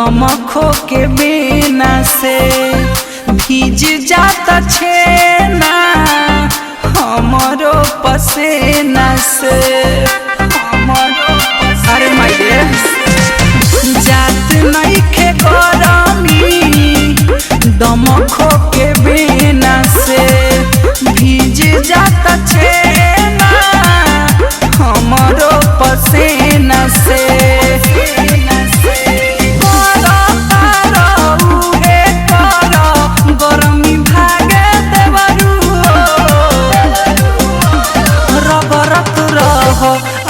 दमखो के बिना से भीज जाता छेना हमरो पसेना से अरे माये जात नइखे गरमी दमखो के बिना से भीज जाता छेना हमरो पसेना से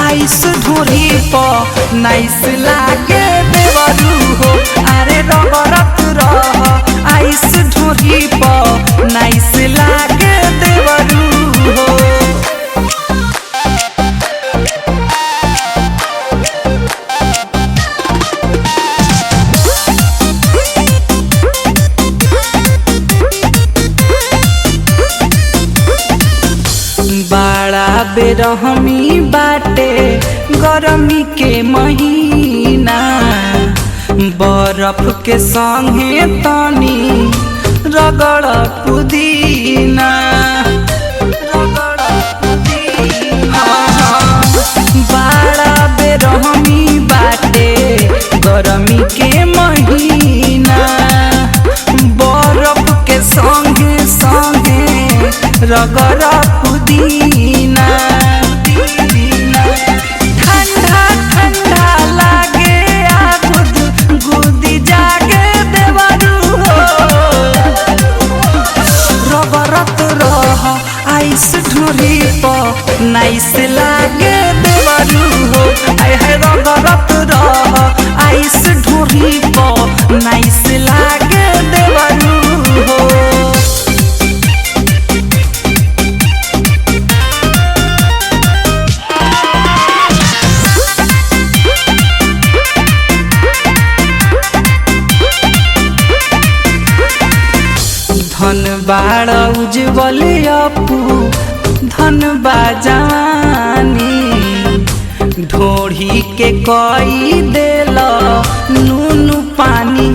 आइस ढोरी पर नाइस लागे देवरू हो अरे रगरत रह आइस ढोरी पर नाइस लागे देवरू हो। बड़ा बेरहमी बाटे गरमी के महीना बर्फ के संगे तनी रगड़ पुदीना बड़ा बेरहमी बाटे गरमी के महीना बर्फ के संगे संगे रगड़ पुदीना ठंडा ठंडा लागे आगुद गुदी जागे देवरू हो रगरत रह आइस ढोरी पर नाइस लागे देवरू हो आय है रगरत रह आइस ढोरी पर नाइस लागे देवरू हो। धन बाड़ उज्जवल अपू धन बाजानी ढोढ़ी के कई देला नून पानी